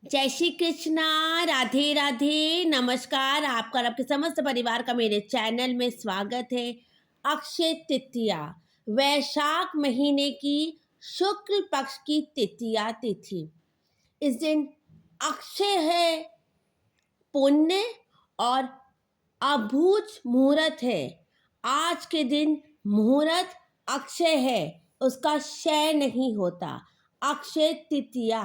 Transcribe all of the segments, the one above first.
जय श्री कृष्णा, राधे राधे, नमस्कार। आपका और आपके समस्त परिवार का मेरे चैनल में स्वागत है। अक्षय तृतीया, वैशाख महीने की शुक्ल पक्ष की तृतीया तिथि। इस दिन अक्षय है, पुण्य और अभूत मुहूर्त है। आज के दिन मुहूर्त अक्षय है, उसका क्षय नहीं होता। अक्षय तृतीया,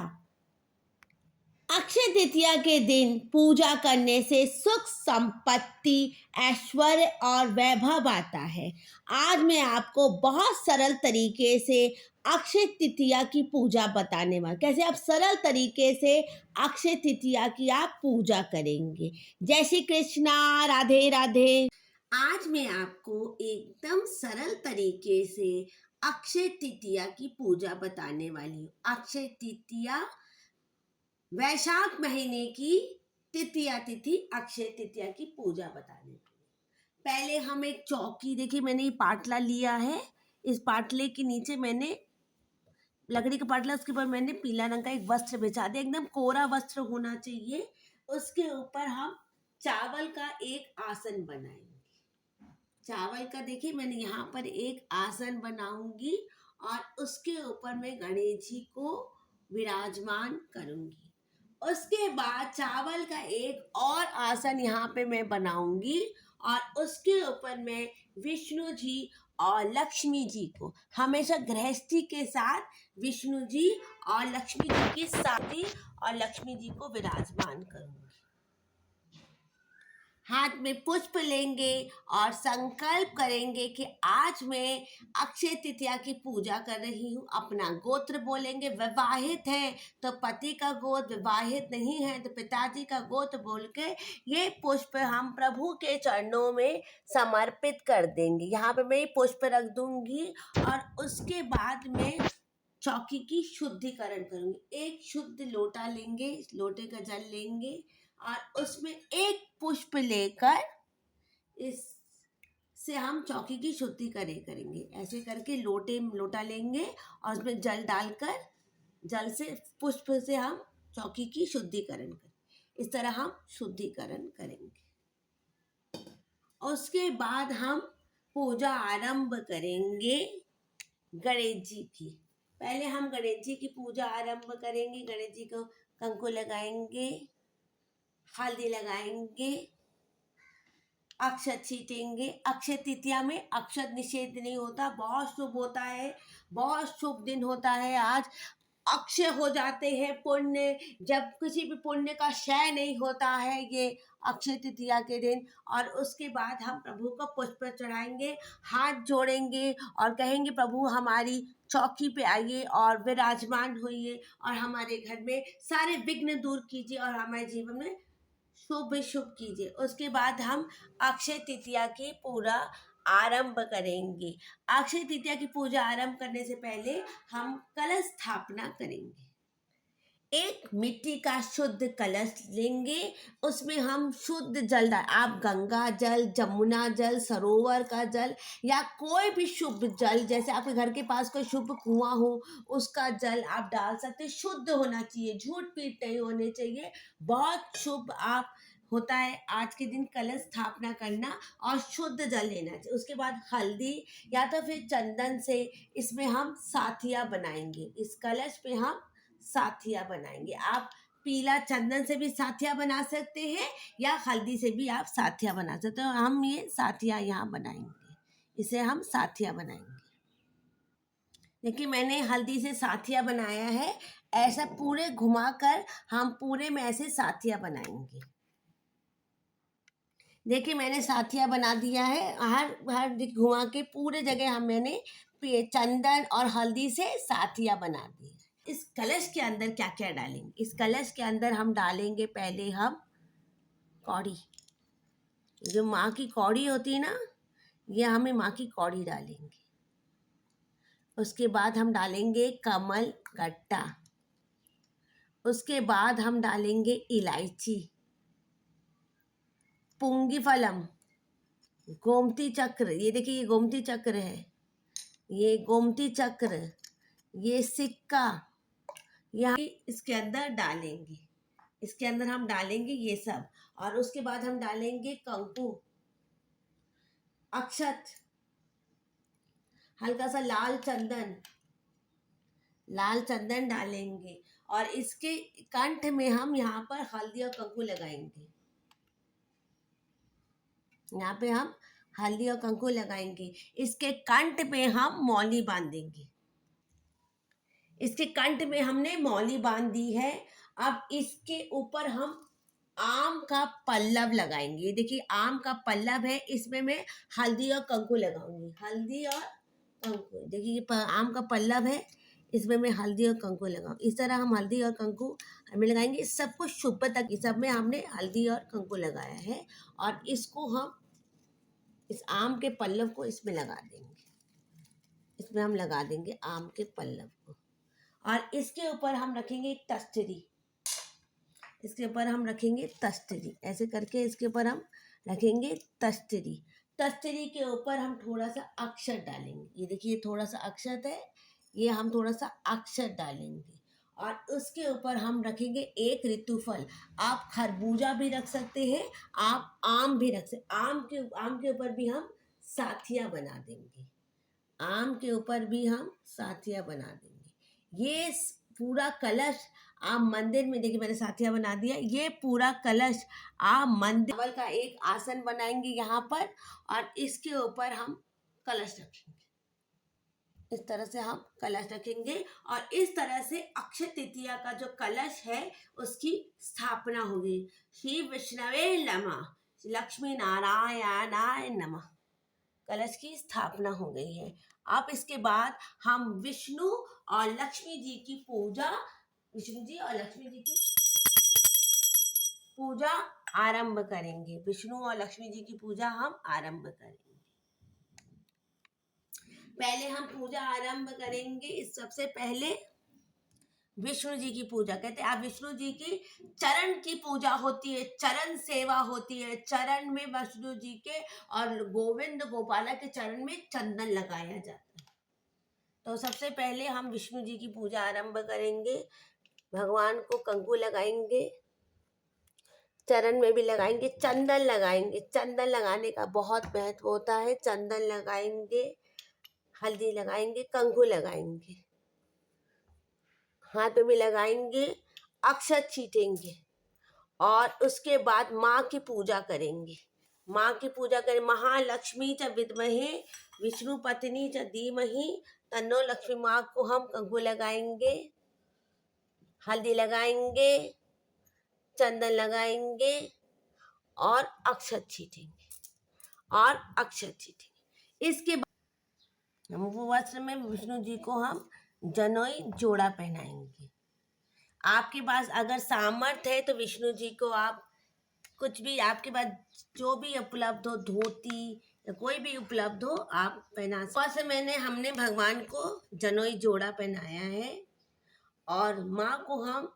अक्षय तृतीया के दिन पूजा करने से सुख संपत्ति, ऐश्वर्य और वैभव आता है। आज मैं आपको बहुत सरल तरीके से अक्षय तृतीया की पूजा बताने वाला, कैसे आप सरल तरीके से अक्षय तृतीया की आप पूजा करेंगे। जय श्री कृष्णा, राधे राधे। आज मैं आपको एकदम सरल तरीके से अक्षय तृतीया की पूजा बताने वाली हूँ। अक्षय तृतीया वैशाख महीने की तृतीया तिथि, अक्षय तृतीया की पूजा बताने के लिए पहले हम एक चौकी, देखिए मैंने ये पाटला लिया है। इस पाटले के नीचे मैंने लकड़ी का पाटला, उसके ऊपर मैंने पीला रंग का एक वस्त्र बिछा दिया, एकदम कोरा वस्त्र होना चाहिए। उसके ऊपर हम चावल का एक आसन बनाएंगे। चावल का देखिए मैंने यहाँ पर एक आसन बनाऊंगी और उसके ऊपर मैं गणेश जी को विराजमान करूंगी। उसके बाद चावल का एक और आसन यहाँ पे मैं बनाऊंगी और उसके ऊपर मैं विष्णु जी और लक्ष्मी जी को, हमेशा गृहस्थी के साथ विष्णु जी और लक्ष्मी जी के साथ ही और लक्ष्मी जी को विराजमान करूंगी। हाथ में पुष्प लेंगे और संकल्प करेंगे कि आज मैं अक्षय तृतीया की पूजा कर रही हूँ। अपना गोत्र बोलेंगे, विवाहित है तो पति का गोत्र, विवाहित नहीं है तो पिताजी का गोत्र बोल के ये पुष्प हम प्रभु के चरणों में समर्पित कर देंगे। यहाँ पे मैं ये पुष्प रख दूंगी और उसके बाद में चौकी की शुद्धिकरण करूंगी। एक शुद्ध लोटा लेंगे, लोटे का जल लेंगे और उसमें एक पुष्प लेकर इससे हम चौकी की शुद्धि करेंगे। ऐसे करके लोटा लेंगे और उसमें जल डालकर, जल से पुष्प से हम चौकी की शुद्धिकरण करें। इस तरह हम शुद्धिकरण करेंगे। उसके बाद हम पूजा आरंभ करेंगे गणेश जी की। पहले हम गणेश जी की पूजा आरंभ करेंगे। गणेश जी को कंकु लगाएंगे, हल्दी लगाएंगे, अक्षत छीटेंगे। अक्षय तृतीया में अक्षत निषेध नहीं होता, बहुत शुभ होता है, बहुत शुभ दिन होता है। आज अक्षय हो जाते हैं पुण्य, जब किसी भी पुण्य का क्षय नहीं होता है ये अक्षय तृतीया के दिन। और उसके बाद हम प्रभु को पुष्प चढ़ाएंगे, हाथ जोड़ेंगे और कहेंगे प्रभु हमारी चौकी पे आइए और विराजमान होइए और हमारे घर में सारे विघ्न दूर कीजिए और हमारे जीवन में शुभ शुभ कीजिए। उसके बाद हम अक्षय तृतीया की पूरा आरंभ करेंगे। अक्षय तृतीया की पूजा आरंभ करने से पहले हम कलश स्थापना करेंगे। एक मिट्टी का शुद्ध कलश लेंगे, उसमें हम शुद्ध जल डाल, आप गंगा जल, जमुना जल, सरोवर का जल या कोई भी शुभ जल, जैसे आपके घर के पास कोई शुभ कुआं हो उसका जल आप डाल सकते। शुद्ध होना चाहिए, झूठ पीट नहीं होने चाहिए। बहुत शुभ आप होता है आज के दिन कलश स्थापना करना और शुद्ध जल लेना चाहिए। उसके बाद हल्दी या तो फिर चंदन से इसमें हम साथिया बनाएंगे। इस कलश पे हम साथिया बनाएंगे। आप पीला चंदन से भी साथिया बना सकते हैं या हल्दी से भी आप साथिया बना सकते हो। हम ये साथिया यहाँ बनाएंगे, इसे हम साथिया बनाएंगे। देखिए मैंने हल्दी से साथिया बनाया है। ऐसा पूरे घुमाकर हम पूरे में ऐसे साथिया बनाएंगे। देखिए मैंने साथिया बना दिया है। हर हर घुमा के पूरे जगह हम मैंने चंदन और हल्दी से साथिया बना दी। इस कलश के अंदर क्या क्या डालेंगे? इस कलश के अंदर हम डालेंगे पहले हम कौड़ी, जो माँ की कौड़ी होती है ना, ये हमें माँ की कौड़ी डालेंगे। उसके बाद हम डालेंगे कमल गट्टा। उसके बाद हम डालेंगे इलायची, पुंगी फलम, गोमती चक्र। ये देखिए ये गोमती चक्र है, ये गोमती चक्र, ये सिक्का यहाँ इसके अंदर डालेंगे। इसके अंदर हम डालेंगे ये सब, और उसके बाद हम डालेंगे कंकु, अक्षत, हल्का सा लाल चंदन डालेंगे, और इसके कंठ में हम यहाँ पर हल्दी और कंकु लगाएंगे। यहाँ पे हम हल्दी और कंकु लगाएंगे। इसके कंठ में हम मौली बांधेंगे। इसके कंठ में हमने मौली बांध दी है। अब इसके ऊपर हम आम का पल्लव लगाएंगे। ये देखिए आम का पल्लव है, इसमें मैं हल्दी और कंकु लगाऊंगी। हल्दी और कंकु, देखिए ये आम का पल्लव है, इसमें मैं हल्दी और कंकु लगाऊँ। इस तरह हम हल्दी और कंकु हमें लगाएंगे। सब कुछ शुभ तक सब में हमने हल्दी और कंकु लगाया है, और इसको हम इस आम के पल्लव को इसमें लगा देंगे। इसमें हम लगा देंगे आम के पल्लव को, और इसके ऊपर हम रखेंगे एक तस्तरी। इसके ऊपर हम रखेंगे तस्तरी, ऐसे करके इसके ऊपर हम रखेंगे तस्तरी। तस्तरी के ऊपर हम थोड़ा सा अक्षत डालेंगे। ये देखिए थोड़ा सा अक्षत है, ये हम थोड़ा सा अक्षत डालेंगे, और उसके ऊपर हम रखेंगे एक ऋतुफल। आप खरबूजा भी रख सकते हैं, आप आम भी रख सकते। आम के ऊपर भी हम साथियाँ बना देंगे। आम के ऊपर भी हम साथियाँ बना देंगे। ये पूरा कलश आप मंदिर में, देखिए मैंने साथिया बना दिया। ये पूरा कलश आप मंदिर चावल का एक आसन बनाएंगे यहाँ पर, और इसके ऊपर हम कलश रखेंगे। इस तरह से हम कलश रखेंगे, और इस तरह से अक्षय तृतीया का जो कलश है उसकी स्थापना होगी। श्री विष्णवे नमः, लक्ष्मी नारायणाय नमः। कलश की स्थापना हो गई है। अब इसके बाद हम विष्णु और लक्ष्मी जी की पूजा, विष्णु जी और लक्ष्मी जी की पूजा आरंभ करेंगे। विष्णु और लक्ष्मी जी की पूजा हम आरंभ करेंगे। पहले हम पूजा आरंभ करेंगे। सबसे पहले विष्णु जी की पूजा, कहते हैं आप विष्णु जी की चरण की पूजा होती है, चरण सेवा होती है। चरण में विष्णु जी के और गोविंद गोपाला के चरण में चंदन लगाया जाता है। तो सबसे पहले हम विष्णु जी की पूजा आरंभ करेंगे। भगवान को कंकु लगाएंगे, चरण में भी लगाएंगे, चंदन लगाएंगे। चंदन लगाने का बहुत महत्व होता है। चंदन लगाएंगे, हल्दी लगाएंगे, कंकु लगाएंगे, हाथ में भी लगाएंगे, अक्षत छीटेंगे, और उसके बाद माँ की पूजा करेंगे। माँ की पूजा करें। महालक्ष्मी च विद्महे विष्णु पत्नी च धीमहि तन्नो लक्ष्मी। माँ को हम कंकु लगाएंगे, हल्दी लगाएंगे, चंदन लगाएंगे, और अक्षत छीटेंगे, इसके बाद हम वस्त्र में विष्णु जी को हम जनोई जोड़ा पहनाएंगे। आपके पास अगर सामर्थ्य है तो विष्णु जी को आप कुछ भी, आपके पास जो भी उपलब्ध हो, धोती या कोई भी उपलब्ध हो, आप पहना सकते। हमने भगवान को जनोई जोड़ा पहनाया है, और माँ को हम,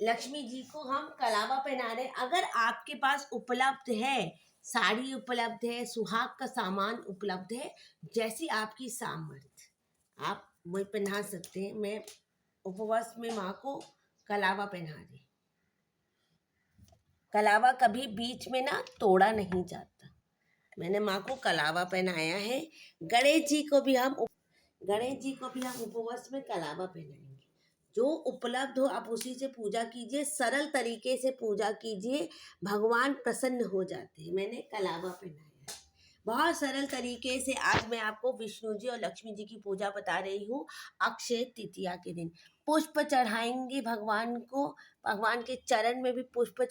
लक्ष्मी जी को हम कलावा पहना रहे। अगर आपके पास उपलब्ध है, साड़ी उपलब्ध है, सुहाग का सामान उपलब्ध है, जैसी आपकी सामर्थ्य, आप वही पहना सकते हैं। मैं उपवास में माँ को कलावा पहना रही। कलावा कभी बीच में ना तोड़ा नहीं जाता। मैंने माँ को कलावा पहनाया है। गणेश जी को भी हम उपवास में कलावा पहनाएंगे। जो उपलब्ध हो आप उसी से पूजा कीजिए, सरल तरीके से पूजा कीजिए, भगवान प्रसन्न हो जाते हैं। मैंने कलावा पहनाया है बहुत सरल तरीके से। आज मैं आपको विष्णु जी और लक्ष्मी जी की पूजा बता रही हूँ। अक्षय तृतीया के दिन पुष्प चढ़ाएंगे भगवान को, भगवान के चरण में भी पुष्प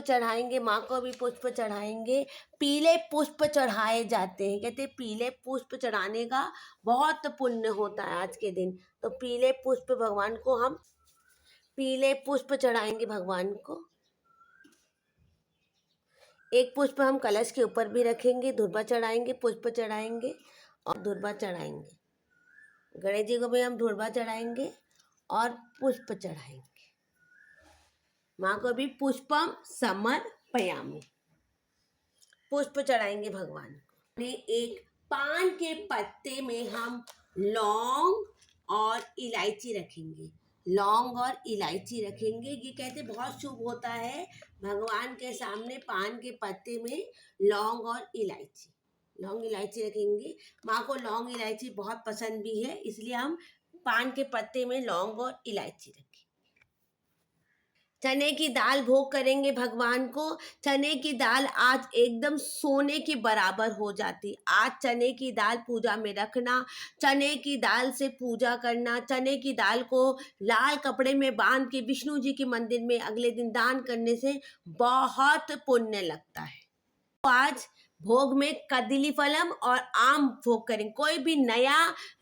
चढ़ाएंगे, माँ को भी पुष्प चढ़ाएंगे। पीले पुष्प चढ़ाए जाते हैं। कहते हैं पीले पुष्प चढ़ाने का बहुत पुण्य होता है आज के दिन। तो पीले पुष्प भगवान को हम पीले पुष्प चढ़ाएंगे भगवान को। एक पुष्प हम कलश के ऊपर भी रखेंगे, धूर्वा चढ़ाएंगे, पुष्प चढ़ाएंगे और धूर्वा चढ़ाएंगे। गणेश जी को भी हम धूर्वा चढ़ाएंगे और पुष्प चढ़ाएंगे। माँ को भी पुष्पम समर्पयामि, पुष्प चढ़ाएंगे भगवान को। एक पान के पत्ते में हम लौंग और इलायची रखेंगे, लौंग और इलायची रखेंगे। ये कहते बहुत शुभ होता है भगवान के सामने पान के पत्ते में लौंग और इलायची, लौंग इलायची रखेंगे। माँ को लौंग इलायची बहुत पसंद भी है, इसलिए हम पान के पत्ते में लौंग और इलायची रखें। चने की दाल भोग करेंगे भगवान को। चने की दाल आज एकदम सोने के बराबर हो जाती। आज चने की दाल पूजा में रखना, चने की दाल से पूजा करना, चने की दाल को लाल कपड़े में बांध के विष्णु जी के मंदिर में अगले दिन दान करने से बहुत पुण्य लगता है। तो आज भोग में कदली फलम और आम भोग करें। कोई भी नया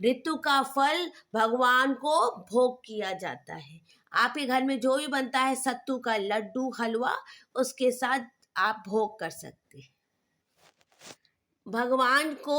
ऋतु का फल भगवान को भोग किया जाता है। आपके घर में जो भी बनता है, सत्तू का लड्डू, हलवा, उसके साथ आप भोग कर सकते हैं। भगवान को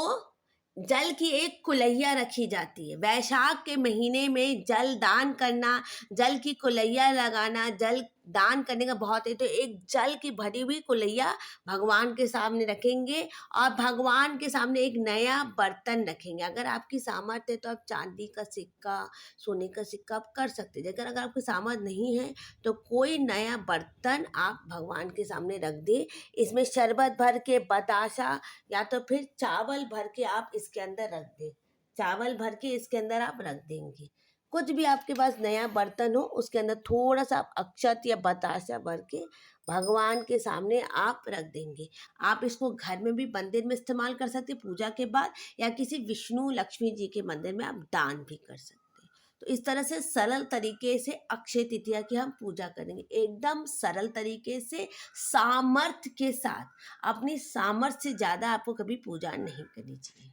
जल की एक कुलैया रखी जाती है। वैशाख के महीने में जल दान करना, जल की कुलैया लगाना, जल दान करने का बहुत है। तो एक जल की भरी हुई कुलैया भगवान के सामने रखेंगे और भगवान के सामने एक नया बर्तन रखेंगे। अगर आपकी सामर्थ्य है तो आप चांदी का सिक्का, सोने का सिक्का आप कर सकते हैं। अगर आपकी सामर्थ्य नहीं है तो कोई नया बर्तन आप भगवान के सामने रख दें। इसमें शरबत भर के, बताशा या तो फिर चावल भर के आप इसके अंदर रख दें। चावल भर के इसके अंदर आप रख देंगे। कुछ भी आपके पास नया बर्तन हो उसके अंदर थोड़ा सा आप अक्षत या बताशा भर के भगवान के सामने आप रख देंगे। आप इसको घर में भी मंदिर में इस्तेमाल कर सकते पूजा के बाद, या किसी विष्णु लक्ष्मी जी के मंदिर में आप दान भी कर सकते हैं। तो इस तरह से सरल तरीके से अक्षय तृतीया की हम पूजा करेंगे, एकदम सरल तरीके से, सामर्थ्य के साथ। अपनी सामर्थ्य से ज़्यादा आपको कभी पूजा नहीं करनी चाहिए।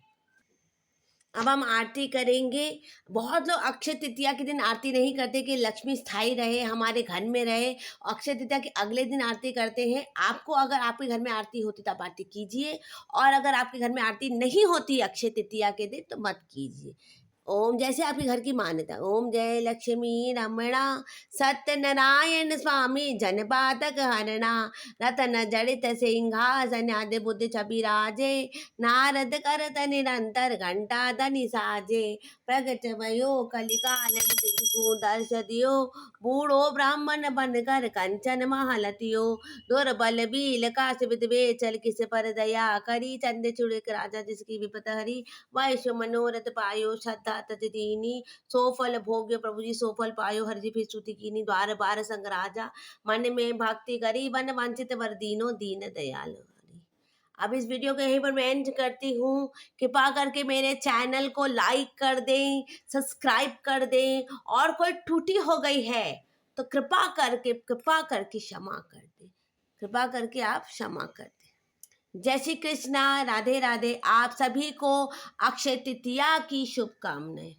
अब हम आरती करेंगे। बहुत लोग अक्षय तृतीया के दिन आरती नहीं करते कि लक्ष्मी स्थायी रहे, हमारे घर में रहे। अक्षय तृतीया के अगले दिन आरती करते हैं। आपको अगर आपके घर में आरती होती तो आप आरती कीजिए, और अगर आपके घर में आरती नहीं होती अक्षय तृतीया के दिन तो मत कीजिए। ओम, जैसे आपके घर की मान्यता, ओम जय लक्ष्मी रमणा सत्यनारायण स्वामी जनपातक हरणा रतन जड़ित सिंहासन आदि बुद्ध छवि राजे नारद करत निरंतर घंटा धनि साजे प्रगट भयो कलिकाल को दर्श दियो बूढ़ो ब्राह्मण बनकर कंचन महालतियो दुर्बल बील काश विधवे चल किस पर दया करी चंद चुड़क राजा जिसकी विपत हरी वैश्व मनोरथ पायो श्रद्धा तत दीनी सोफल भोग्य प्रभु जी सोफल पायो हर जी फिर स्तुति कीनी द्वार बार संग राजा मन में भक्ति करी वन वंचित वर दीनो दीन दयाल। अब इस वीडियो को यहीं पर मैं एंड करती हूँ। कृपा करके मेरे चैनल को लाइक कर दें, सब्सक्राइब कर दें, और कोई त्रुटि हो गई है तो कृपा करके क्षमा कर दें। कृपा करके आप क्षमा कर दें। जय श्री कृष्णा, राधे राधे। आप सभी को अक्षय तृतीया की शुभकामनाएं।